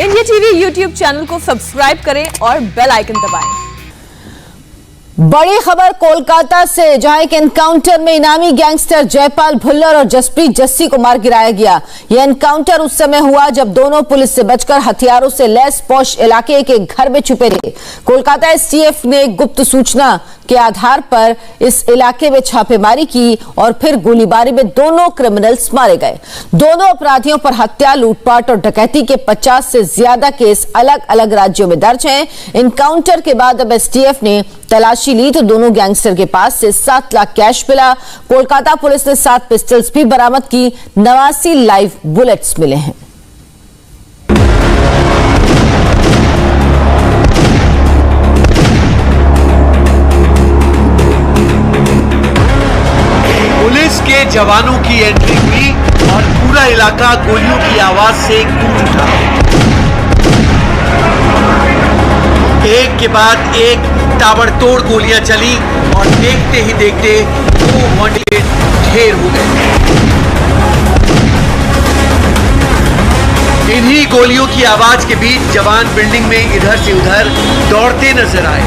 India TV YouTube channel को subscribe करें और बेल आइकन दबाएं। बड़ी खबर कोलकाता से, जहां एक एनकाउंटर में इनामी गैंगस्टर जयपाल भुल्लर और जसप्रीत जस्सी को मार गिराया गया। यह एनकाउंटर उस समय हुआ जब दोनों पुलिस से बचकर हथियारों से लैस पौष इलाके के घर में छुपे थे। कोलकाता एसटीएफ ने गुप्त सूचना के आधार पर इस इलाके में छापेमारी की और फिर गोलीबारी में दोनों क्रिमिनल्स मारे गए। दोनों अपराधियों पर हत्या, लूटपाट और डकैती के 50 से ज्यादा केस अलग अलग राज्यों में दर्ज हैं। एनकाउंटर के बाद अब एसटीएफ ने तलाशी ली तो दोनों गैंगस्टर के पास से 7 लाख कैश मिला। कोलकाता पुलिस ने 7 पिस्टल्स भी बरामद की। 89 लाइव बुलेट्स मिले हैं। पुलिस के जवानों की एंट्री हुई और पूरा इलाका गोलियों की आवाज से गूंज उठा। एक के बाद एक ताबड़तोड़ गोलियां चली और देखते ही देखते 2 वांटेड ढेर हो गए। इन्हीं गोलियों की आवाज के बीच जवान बिल्डिंग में इधर से उधर दौड़ते नजर आए।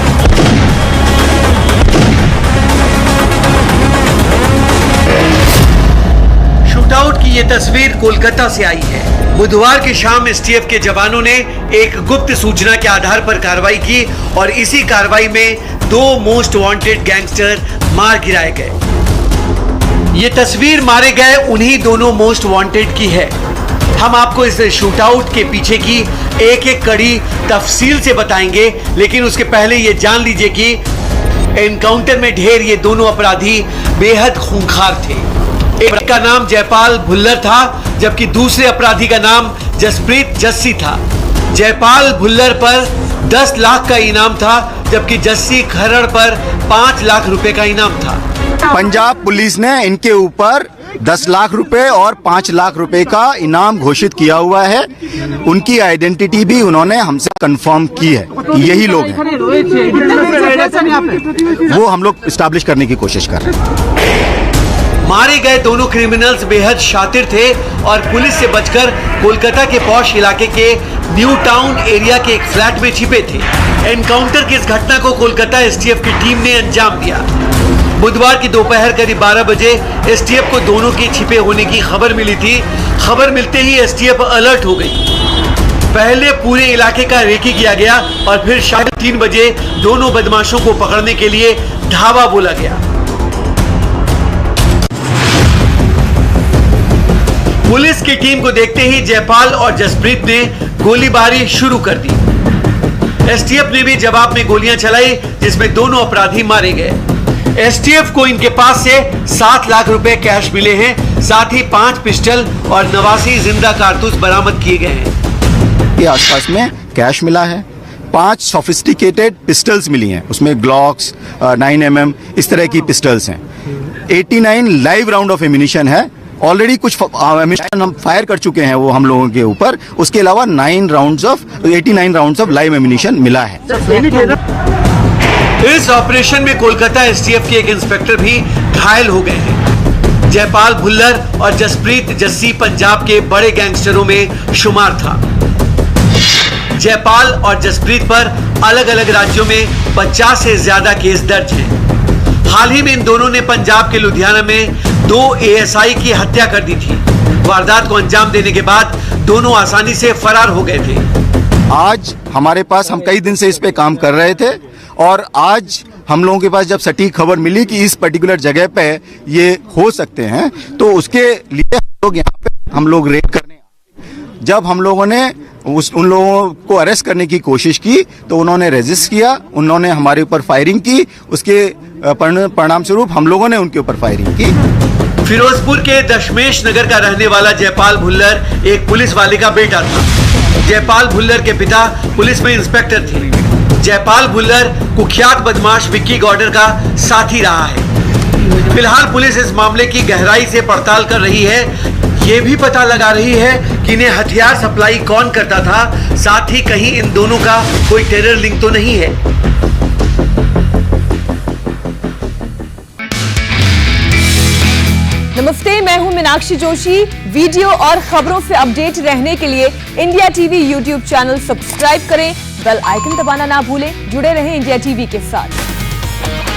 शूटआउट की ये तस्वीर कोलकाता से आई है। बुधवार की शाम एसटीएफ के जवानों ने एक गुप्त सूचना के आधार पर कार्रवाई की और इसी कार्रवाई में 2 मोस्ट वांटेड गैंगस्टर मार गिराए गए। ये तस्वीर मारे गए उन्हीं दोनों मोस्ट वांटेड की है। हम आपको इस शूटआउट के पीछे की एक एक कड़ी तफसील से बताएंगे, लेकिन उसके पहले ये जान लीजिए कि एनकाउंटर में ढेर ये दोनों अपराधी बेहद खूंखार थे। एक का नाम जयपाल भुल्लर था, जबकि दूसरे अपराधी का नाम जसप्रीत जस्सी था। जयपाल भुल्लर पर 10 लाख का इनाम था, जबकि जस्सी खरड़ पर 5 लाख रुपए का इनाम था। पंजाब पुलिस ने इनके ऊपर 10 लाख रुपए और 5 लाख रुपए का इनाम घोषित किया हुआ है। उनकी आइडेंटिटी भी उन्होंने हमसे कंफर्म की है, यही लोग हैं। वो हम लोग एस्टैब्लिश करने की कोशिश कर रहे हैं। मारे गए दोनों क्रिमिनल्स बेहद शातिर थे और पुलिस से बचकर कोलकाता के पॉश इलाके के न्यू टाउन एरिया के एक फ्लैट में छिपे थे। एनकाउंटर की इस घटना को कोलकाता एसटीएफ की टीम ने अंजाम दिया। बुधवार की दोपहर करीब 12 बजे एसटीएफ को दोनों के छिपे होने की खबर मिली थी। खबर मिलते ही एसटीएफ अलर्ट हो गई। पहले पूरे इलाके का रेकी किया गया और फिर शाम 3 बजे दोनों बदमाशों को पकड़ने के लिए धावा बोला गया। पुलिस की टीम को देखते ही जयपाल और जसप्रीत ने गोलीबारी शुरू कर दी। एसटीएफ ने भी जवाब में गोलियां चलाई, जिसमें दोनों अपराधी मारे गए। एसटीएफ को इनके पास से 7 लाख रुपए कैश मिले हैं, साथ ही 5 पिस्टल और 89 जिंदा कारतूस बरामद किए गए हैं। के आसपास में कैश मिला है। 5 सोफिस्टिकेटेड पिस्टल्स मिली हैं, उसमें ग्लॉक्स, 9mm इस तरह की पिस्टल्स हैं। 89 लाइव राउंड ऑफ एम्यूनिशन है। ऑलरेडी कुछ एम्यूनिशन हम फायर कर चुके हैं वो हम लोगों के ऊपर। उसके अलावा 89 राउंड्स ऑफ लाइव एम्यूनिशन मिला है। इस ऑपरेशन में कोलकाता एसटीएफ के एक इंस्पेक्टर भी घायल हो गए हैं। जयपाल भुल्लर और जसप्रीत जस्सी पंजाब के बड़े गैंगस्टरों में शुमार था। जयपाल और जसप्रीत पर अलग अलग राज्यों में 50 से ज्यादा केस दर्ज हैं। हाल ही में इन दोनों ने पंजाब के लुधियाना में 2 एएसआई की हत्या कर दी थी। वारदात को अंजाम देने के बाद दोनों आसानी से फरार हो गए थे। आज हमारे पास, हम कई दिन से इस पे काम कर रहे थे और आज हम लोगों के पास जब सटीक खबर मिली कि इस पर्टिकुलर जगह पे ये हो सकते हैं, तो उसके लिए हम लोग रेड करने। जब हम लोगों ने उन लोगों को अरेस्ट करने की कोशिश की तो उन्होंने रेजिस्ट किया, उन्होंने हमारे ऊपर फायरिंग की। उसके परिणाम स्वरूप हम लोगों ने उनके ऊपर फायरिंग की। फिरोजपुर के दशमेश नगर का रहने वाला जयपाल भुल्लर एक पुलिस वाले का बेटा था। जयपाल भुल्लर के पिता पुलिस में इंस्पेक्टर थे। जयपाल भुल्लर कुख्यात बदमाश विक्की गॉर्डर का साथी रहा है। फिलहाल पुलिस इस मामले की गहराई से पड़ताल कर रही है। ये भी पता लगा रही है कि इन्हें हथियार सप्लाई कौन करता था, साथ ही कहीं इन दोनों का कोई टेरर लिंक तो नहीं है। नमस्ते, मैं हूं मीनाक्षी जोशी। वीडियो और खबरों से अपडेट रहने के लिए India TV YouTube channel subscribe करें, बेल आइकन दबाना ना भूलें। जुड़े रहें इंडिया टीवी के साथ।